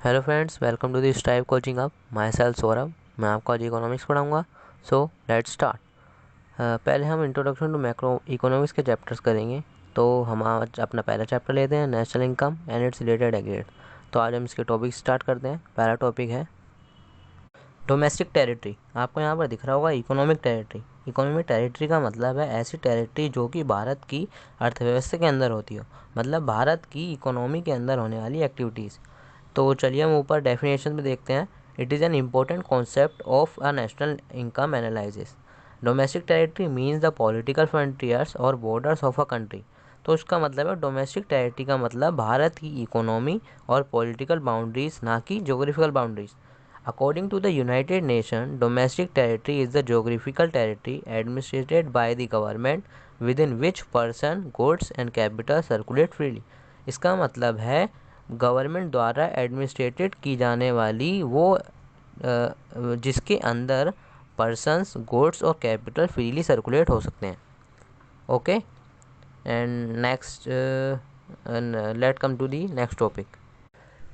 Hello friends, welcome to this type coaching app. Myself Saurabh. मैं आपको आज economics पढ़ाऊँगा। So let's start. पहले हम इंट्रोडक्शन टू मैक्रो इकोनॉमिक्स के चैप्टर्स करेंगे। तो हम आज अपना पहला चैप्टर लेते हैं, national income and its related aggregate. तो आज हम इसके टॉपिक स्टार्ट करते हैं। पहला टॉपिक है डोमेस्टिक टेरिटरी। आपको यहाँ पर दिख रहा होगा इकोनॉमिक टेरिटरी। इकोनॉमिक टेरिटरी का मतलब है ऐसी टेरिटरी जो कि भारत की अर्थव्यवस्था के अंदर होती हो, मतलब भारत की इकोनॉमी के अंदर होने वाली एक्टिविटीज़। तो चलिए हम ऊपर डेफिनेशन में देखते हैं। It is an important concept of a national income analysis. Domestic territory means the political frontiers और बॉर्डर्स ऑफ अ कंट्री। तो इसका मतलब है डोमेस्टिक टेरिटरी का मतलब भारत की इकोनॉमी और पॉलिटिकल बाउंड्रीज, ना कि geographical boundaries. According to the United Nations, domestic territory is the geographical territory administered by the government within which person, goods and capital circulate freely। इसका मतलब है गवर्नमेंट द्वारा एडमिनिस्ट्रेटेड की जाने वाली वो जिसके अंदर पर्सन्स, गुड्स और कैपिटल फ्रीली सर्कुलेट हो सकते हैं। Okay, and next let come to the next topic.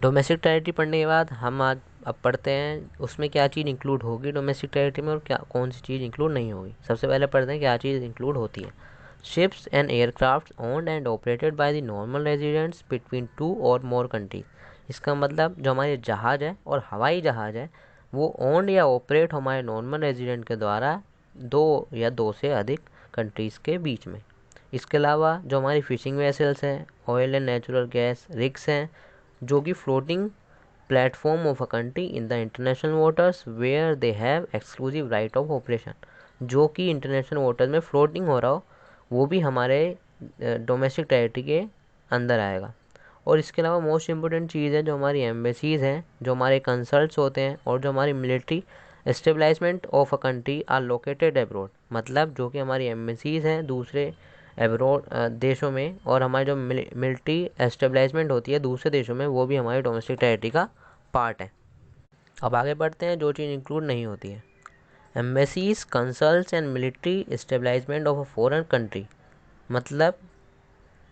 Domestic territory पढ़ने के बाद हम आज अब पढ़ते हैं उसमें क्या चीज़ इंक्लूड होगी डोमेस्टिक टेरिटरी में और क्या कौन सी चीज़ इंक्लूड नहीं होगी। सबसे पहले पढ़ते हैं क्या चीज़ इंक्लूड होती है। Ships and aircraft owned and operated by the normal residents between 2 और मोर कंट्रीज। इसका मतलब जो हमारे जहाज़ है और हवाई जहाज़ है वो ओन्ड या ऑपरेट हमारे नॉर्मल रेजिडेंट के द्वारा 2 से अधिक कंट्रीज़ के बीच में। इसके अलावा जो हमारी फिशिंग वेसल्स हैं, oil and natural gas rigs हैं, जो कि floating platform of a country in the international waters where they have exclusive right of operation, जो कि इंटरनेशनल वाटर्स में फ्लोटिंग हो रहा हो वो भी हमारे डोमेस्टिक टेरिटरी के अंदर आएगा। और इसके अलावा मोस्ट इम्पोर्टेंट चीज़ है जो हमारी एम्बेसीज़ हैं, जो हमारे कंसल्ट्स होते हैं और जो हमारी military establishment of a country are located abroad, मतलब जो कि हमारी एम्बेसीज़ हैं दूसरे एब्रॉड देशों में, और हमारी जो मिलिट्री एस्टेब्लिशमेंट होती है दूसरे देशों में, वो भी हमारी डोमेस्टिक टेरिटरी का पार्ट है। अब आगे बढ़ते हैं जो चीज़ इंक्लूड नहीं होती है। Embassies, consuls and military establishment of a foreign country, मतलब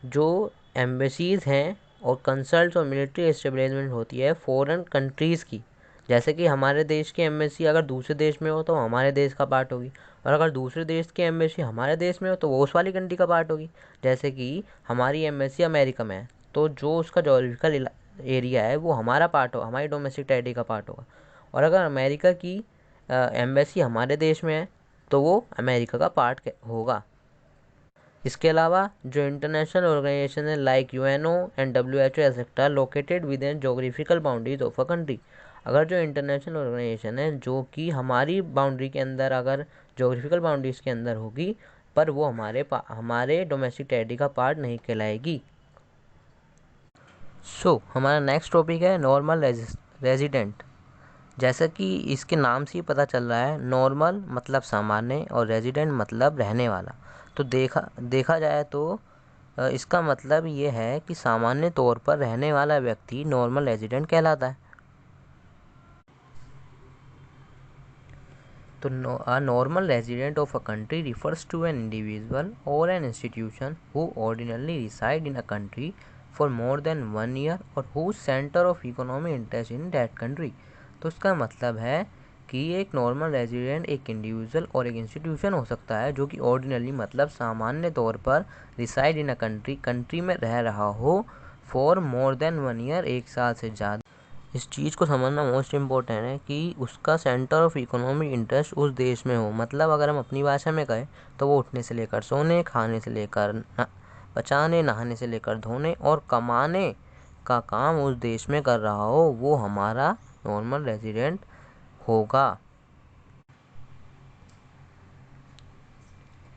जो एम्बेसीज हैं और कंसल्ट और मिलिट्री एस्टेब्लिशमेंट होती है फॉरेन कंट्रीज़ की। जैसे कि हमारे देश की एम्बेसी अगर दूसरे देश में हो तो हमारे देश का पार्ट होगी, और अगर दूसरे देश की एम्बेसी हमारे देश में हो तो वो उस वाली कंट्री का पार्ट होगी। जैसे कि हमारी एम्बेसी अमेरिका में है तो जो उसका जोग्राफिकल एरिया है वो हमारा पार्ट हो, हमारी डोमेस्टिक टेरिटरी का पार्ट होगा। और अगर अमेरिका की एम्बेसी हमारे देश में है तो वो अमेरिका का पार्ट होगा। इसके अलावा जो इंटरनेशनल ऑर्गेनाइजेशन है like UNO and WHO etcetera located with in geographical boundaries of a country, अगर जो इंटरनेशनल ऑर्गेनाइजेशन है जो कि हमारी बाउंड्री के अंदर, अगर जोग्राफिकल बाउंड्रीज के अंदर होगी, पर वो हमारे डोमेस्टिक टेरिटरी का पार्ट नहीं कहलाएगी। हमारा नेक्स्ट टॉपिक है नॉर्मल रेजिडेंट। जैसा कि इसके नाम से ही पता चल रहा है, नॉर्मल मतलब सामान्य और रेजिडेंट मतलब रहने वाला। तो देखा जाए तो इसका मतलब ये है कि सामान्य तौर पर रहने वाला व्यक्ति नॉर्मल रेजिडेंट कहलाता है। तो a normal resident of a country refers to an individual or an institution who ordinarily reside in a country for more than 1 year or whose center of economic interest in that country। तो इसका मतलब है कि एक normal resident एक individual और एक institution हो सकता है जो कि ऑर्डिनरली मतलब सामान्य तौर पर रिसाइड इन अ कंट्री में रह रहा हो फॉर मोर देन 1 year, 1 साल से ज़्यादा। इस चीज़ को समझना मोस्ट इम्पोर्टेंट है कि उसका सेंटर ऑफ इकोनॉमिक इंटरेस्ट उस देश में हो। मतलब अगर हम अपनी भाषा में कहें तो वो उठने से लेकर सोने, खाने से लेकर बचाने, नहाने से लेकर धोने और कमाने का काम उस देश में कर रहा हो, वो हमारा नॉर्मल रेजिडेंट होगा।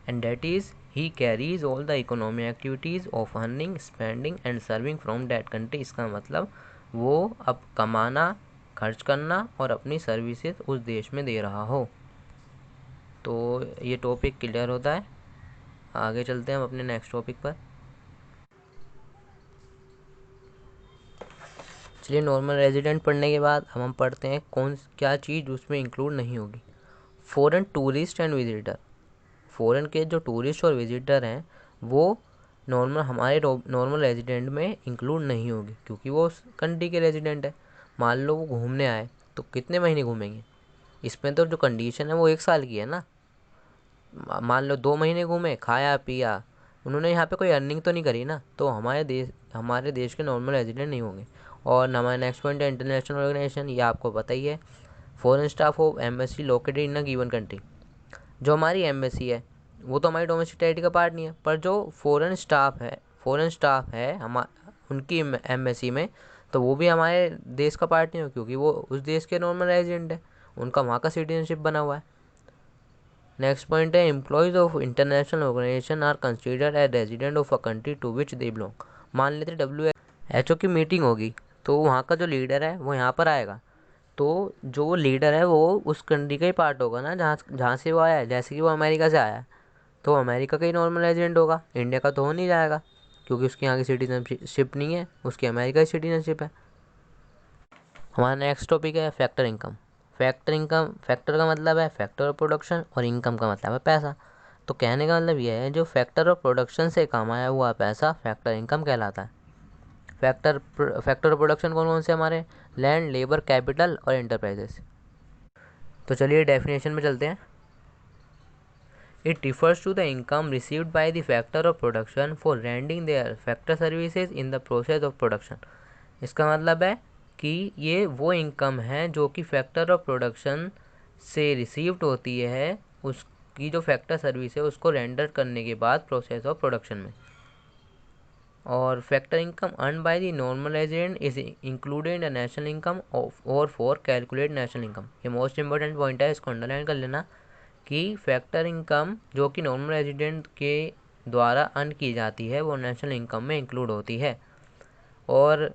And that is he carries all the economic activities of earning, spending and serving from that country. इसका मतलब वो अब कमाना, खर्च करना और अपनी सर्विसेज उस देश में दे रहा हो। तो ये टॉपिक क्लियर होता है। आगे चलते हैं हम अपने नेक्स्ट टॉपिक पर। चलिए, नॉर्मल रेजिडेंट पढ़ने के बाद हम पढ़ते हैं क्या चीज़ उसमें इंक्लूड नहीं होगी। Foreign tourist and visitor. Foreign के जो टूरिस्ट और विजिटर हैं वो हमारे नॉर्मल रेजिडेंट में इंक्लूड नहीं होगी क्योंकि वो उस कंट्री के रेजिडेंट है। मान लो वो घूमने आए तो कितने महीने घूमेंगे, इसमें तो जो कंडीशन है वो 1 साल की है ना। मान लो 2 महीने घूमे, खाया पिया, उन्होंने यहाँ पे कोई अर्निंग तो नहीं करी ना, तो हमारे देश के नॉर्मल रेजिडेंट नहीं होंगे। और हमारा नेक्स्ट पॉइंट है इंटरनेशनल ऑर्गेनाइजेशन, ये आपको पता ही है। Foreign staff of embassy located in a given country, जो हमारी एम्बेसी है वो तो हमारी डोमेस्टिक टेरिटरी का पार्ट नहीं है, पर जो फॉरेन स्टाफ है हम उनकी एम्बेसी में, तो वो भी हमारे देश का पार्ट नहीं हो, क्योंकि वो उस देश के नॉर्मल रेजिडेंट है, उनका वहाँ का सिटीजनशिप बना हुआ है। नेक्स्ट पॉइंट है employees of international organization are considered as resident of a country to which they belong. मान लेते WHO की मीटिंग होगी, तो वहाँ का जो लीडर है वो यहाँ पर आएगा, तो जो लीडर है वो उस कंट्री का ही पार्ट होगा ना, जहाँ जहाँ से वो आया है। जैसे कि वो अमेरिका से आया है तो अमेरिका का ही नॉर्मल रेजिडेंट होगा, इंडिया का तो हो नहीं जाएगा, क्योंकि उसकी यहाँ की सिटीजनशिप नहीं है, उसकी अमेरिका की सिटीजनशिप है। हमारा नेक्स्ट टॉपिक है फैक्टर इनकम। फैक्टर का मतलब है फैक्टर ऑफ प्रोडक्शन, और इनकम का मतलब है पैसा। तो कहने का मतलब यह है, जो फैक्टर ऑफ प्रोडक्शन से कमाया हुआ पैसा फैक्टर इनकम कहलाता है। फैक्टर ऑफ प्रोडक्शन कौन कौन से हमारे, लैंड, लेबर, कैपिटल और एंटरप्राइजेस। तो चलिए डेफिनेशन में चलते हैं। It refers to the income received by the factor of production for rendering their factor services in the process of production. इसका मतलब है कि ये वो इनकम है जो कि फैक्टर ऑफ प्रोडक्शन से रिसीव्ड होती है, उसकी जो फैक्टर सर्विस है उसको रेंडर करने के बाद प्रोसेस ऑफ प्रोडक्शन में। और factor income earn by the normal resident is included in national income और फॉर कैलकुलेट नेशनल इनकम। ये मोस्ट इंपॉर्टेंट पॉइंट है, इसको अंडरलाइन कर लेना कि फैक्टर इनकम जो कि नॉर्मल रेजिडेंट के द्वारा अर्न की जाती है वो नेशनल इनकम में इंक्लूड होती है। और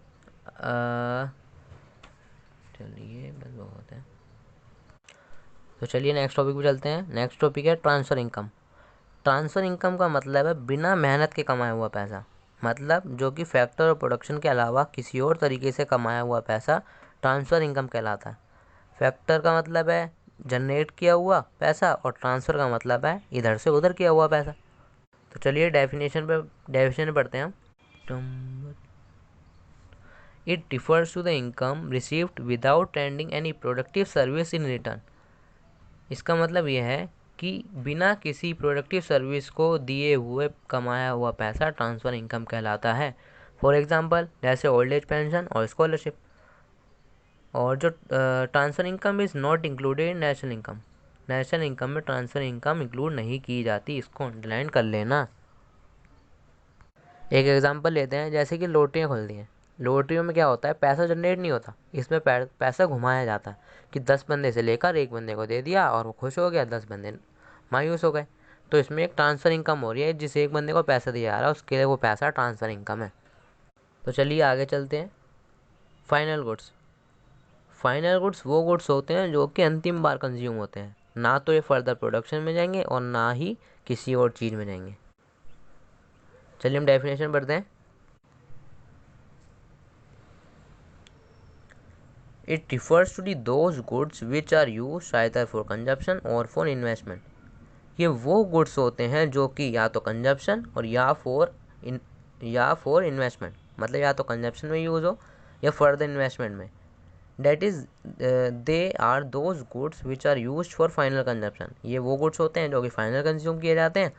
चलिए बस बहुत है, तो चलिए नेक्स्ट टॉपिक पे चलते हैं। नेक्स्ट टॉपिक है ट्रांसफ़र इनकम। ट्रांसफ़र इनकम का मतलब है बिना मेहनत के कमाया हुआ पैसा, मतलब जो कि फैक्टर और प्रोडक्शन के अलावा किसी और तरीके से कमाया हुआ पैसा ट्रांसफ़र इनकम कहलाता है। फैक्टर का मतलब है जनरेट किया हुआ पैसा, और ट्रांसफ़र का मतलब है इधर से उधर किया हुआ पैसा। तो चलिए डेफिनेशन पढ़ते हैं हम। It refers to the income received without rendering any productive service in return. इसका मतलब यह है कि बिना किसी प्रोडक्टिव सर्विस को दिए हुए कमाया हुआ पैसा ट्रांसफ़र इनकम कहलाता है। फॉर एग्जांपल जैसे ओल्ड एज पेंशन और स्कॉलरशिप। और जो transfer income is not included in national income. National income में ट्रांसफ़र इनकम इंक्लूड नहीं की जाती, इसको अंडरलाइन कर लेना। एक एग्जांपल लेते हैं, जैसे कि लॉटरियाँ खुलती हैं। लॉटरियों में क्या होता है, पैसा जनरेट नहीं होता, इसमें पैसा घुमाया जाता है कि 10 बंदे से लेकर एक बंदे को दे दिया और वो खुश हो गया, 10 बंदे मायूस हो गए। तो इसमें एक ट्रांसफ़र इनकम हो रही है, जिस एक बंदे को पैसा दिया जा रहा है उसके लिए वो पैसा ट्रांसफ़र इनकम है। तो चलिए आगे चलते हैं। Final goods. फाइनल गुड्स वो गुड्स होते हैं जो कि अंतिम बार कंज्यूम होते हैं, ना तो ये फर्दर प्रोडक्शन में जाएंगे और ना ही किसी और चीज़ में जाएंगे। चलिए हम डेफिनेशन पढ़ते हैं। It refers to those goods which are used either for consumption or for investment। ये वो गुड्स होते हैं जो कि या तो कंजप्शन और या फॉर इन्वेस्टमेंट, मतलब या तो कंजप्शन में यूज़ हो या फर्दर इन्वेस्टमेंट में। That is they are those goods which are use for final consumption. ये वो गुड्स होते हैं जो कि फाइनल कंज्यूम किए जाते हैं।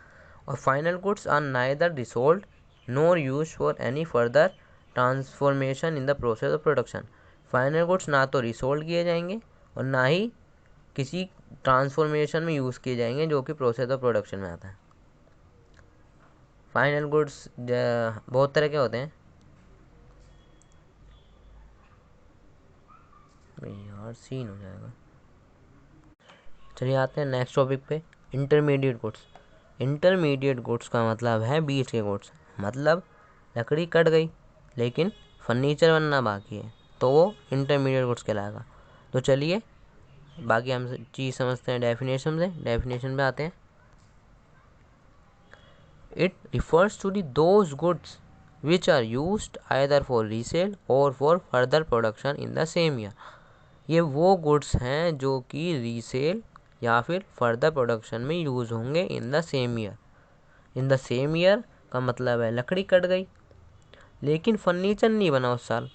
और final goods are neither resold nor use for any further transformation in the process of production. Final goods ना तो रिसोल्ड किए जाएंगे और ना ही किसी ट्रांसफॉर्मेशन में यूज़ किए जाएंगे जो कि प्रोसेस ऑफ प्रोडक्शन में आता है। फाइनल गुड्स बहुत तरह के होते हैं यार, सीन हो जाएगा। चलिए आते हैं नेक्स्ट टॉपिक पे, इंटरमीडिएट गुड्स। इंटरमीडिएट गुड्स का मतलब है बीच के गुड्स, मतलब लकड़ी कट गई लेकिन फर्नीचर बनना बाकी है, तो वो इंटरमीडिएट गुड्स कहलाएगा। तो चलिए बाकी हम चीज़ समझते हैं डेफिनेशन से। डेफिनेशन पे आते हैं। It refers to those goods which are used either for resale और for further production in the same year. ये वो गुड्स हैं जो कि रीसेल या फिर फर्दर प्रोडक्शन में यूज़ होंगे इन the same year. In the same year का मतलब है लकड़ी कट गई लेकिन फर्नीचर नहीं बना उस साल,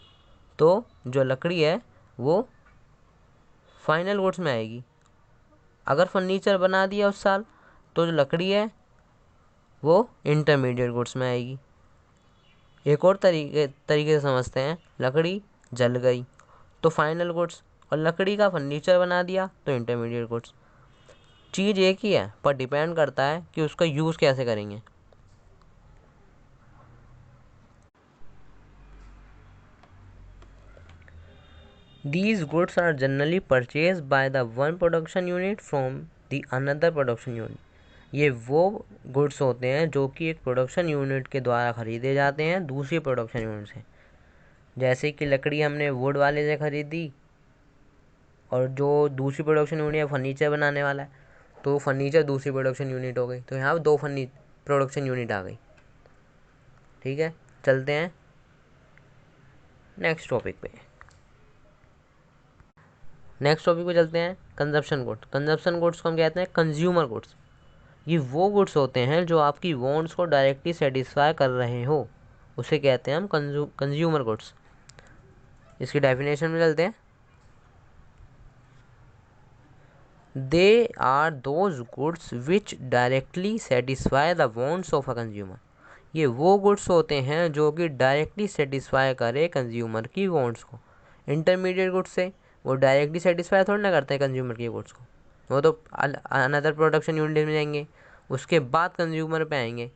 तो जो लकड़ी है वो फाइनल गुड्स में आएगी। अगर फर्नीचर बना दिया उस साल तो जो लकड़ी है वो इंटरमीडिएट गुड्स में आएगी। एक और तरीके से समझते हैं, लकड़ी जल गई तो फाइनल गुड्स, और लकड़ी का फर्नीचर बना दिया तो इंटरमीडिएट गुड्स। चीज़ एक ही है पर डिपेंड करता है कि उसका यूज़ कैसे करेंगे। These goods are generally purchased by the one production unit from the another production unit. ये वो गुड्स होते हैं जो कि एक प्रोडक्शन यूनिट के द्वारा खरीदे जाते हैं दूसरी प्रोडक्शन यूनिट से। जैसे कि लकड़ी हमने वुड वाले से खरीदी और जो दूसरी प्रोडक्शन यूनिट है फर्नीचर बनाने वाला है, तो फर्नीचर दूसरी प्रोडक्शन यूनिट हो गई, तो यहाँ दो प्रोडक्शन यूनिट आ गई। ठीक है, चलते हैं नेक्स्ट टॉपिक पे। चलते हैं कंजप्शन गुड्स। कंजप्शन गुड्स को हम कहते हैं कंज्यूमर गुड्स। ये वो गुड्स होते हैं जो आपकी वांट्स को डायरेक्टली सेटिस्फाई कर रहे हो, उसे कहते हैं हम कंज्यूमर गुड्स। इसकी डेफिनेशन में चलते हैं। They are those goods which directly satisfy the wants of a consumer. ये वो गुड्स होते हैं जो कि डायरेक्टली सेटिस्फाई करे कंज्यूमर की वांट्स को। इंटरमीडिएट गुड्स से वो डायरेक्टली सेटिस्फाई थोड़ी ना करते हैं कंज्यूमर की गुड्स को, वो तो अनदर प्रोडक्शन यूनिट में जाएंगे, उसके बाद कंज्यूमर पे आएंगे।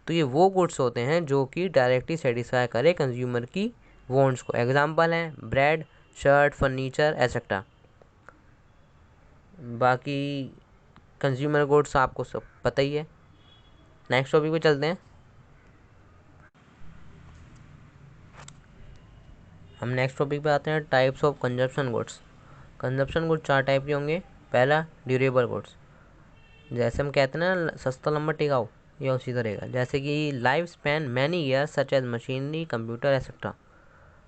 तो ये वो गुड्स होते हैं जो कि डायरेक्टली सेटिस्फाई करे कंज्यूमर की वांट्स को। एग्जांपल हैं ब्रेड, शर्ट, फर्नीचर एसेट्रा। बाकी कंज्यूमर गुड्स आपको सब पता ही है। नेक्स्ट टॉपिक पे चलते हैं। हम नेक्स्ट टॉपिक पे आते हैं, types of consumption goods. Consumption goods 4 type के होंगे। पहला ड्यूरेबल गुड्स, जैसे हम कहते हैं ना सस्ता लंबा टिकाऊ, या उसी तरह का। जैसे कि life span many years such as machinery, computer etcetera.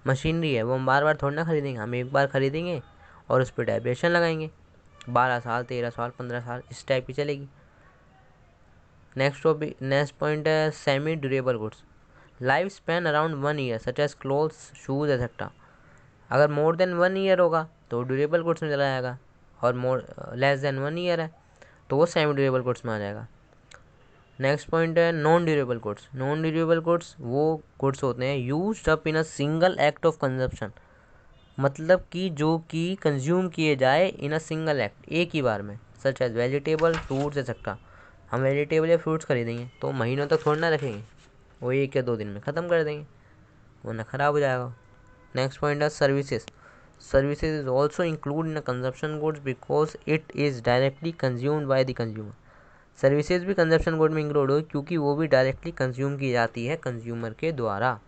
Machinery है वो हम बार बार थोड़ी ना खरीदेंगे, हम एक बार खरीदेंगे और उस पर डेप्रिसिएशन लगाएंगे, 12 साल, 13 साल, 15 साल इस टाइप की चलेगी। नेक्स्ट पॉइंट है semi durable goods. Life span around 1 year such as clothes, shoes etcetera. अगर मोर देन 1 ईयर होगा तो ड्यूरेबल गुड्स में चला जाएगा, और लेस देन 1 ईयर है तो वो सेमी ड्यूरेबल गुड्स में आ जाएगा। नेक्स्ट पॉइंट है non durable goods. Non durable goods वो गुड्स होते हैं used up in a single act of consumption, मतलब कि जो कि कंज्यूम किए जाए इन अ सिंगल एक्ट, एक ही बार में, such as vegetable, fruits etcetera. हम वेजिटेबल या फ्रूट्स खरीदेंगे तो महीनों तक थोड़ा ना रखेंगे, वो 1 या 2 दिन में ख़त्म कर देंगे, वरना ख़राब हो जाएगा। नेक्स्ट पॉइंट है services. Services is also include in a consumption goods because it is directly consumed by the consumer. Services भी कंजप्शन गुड में इंक्लूड हो क्योंकि वो भी डायरेक्टली कंज्यूम की जाती है कंज्यूमर के द्वारा।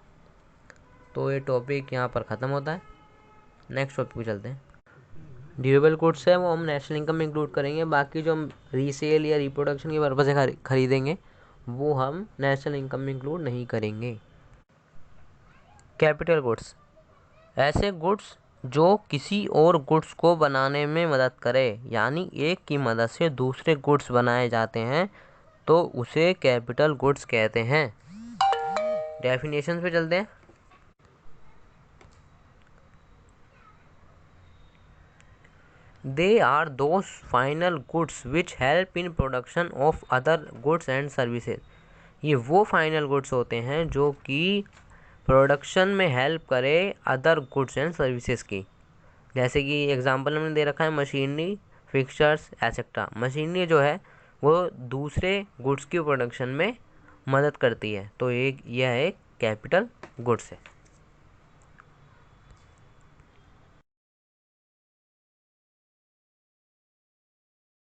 तो ये टॉपिक यहाँ पर ख़त्म होता है। नेक्स्ट टॉपिक पे चलते हैं। ड्यूरेबल गुड्स है वो हम नेशनल इनकम में इंक्लूड करेंगे, बाकी जो हम रीसेल या रिप्रोडक्शन के पर्पज से खरीदेंगे वो हम नेशनल इनकम में इंक्लूड नहीं करेंगे। कैपिटल गुड्स, ऐसे गुड्स जो किसी और गुड्स को बनाने में मदद करे, यानी एक की मदद से दूसरे गुड्स बनाए जाते हैं तो उसे कैपिटल गुड्स कहते हैं। डेफिनेशन पे चलते हैं। They are those final goods which help in production of other goods and services. ये वो फाइनल गुड्स होते हैं जो कि प्रोडक्शन में हेल्प करे अदर गुड्स एंड सर्विसेज की। जैसे कि एग्जांपल हमने दे रखा है मशीनरी, फिक्सचर्स एसेट्रा। मशीनरी जो है वो दूसरे गुड्स की प्रोडक्शन में मदद करती है, तो यह एक कैपिटल गुड्स है।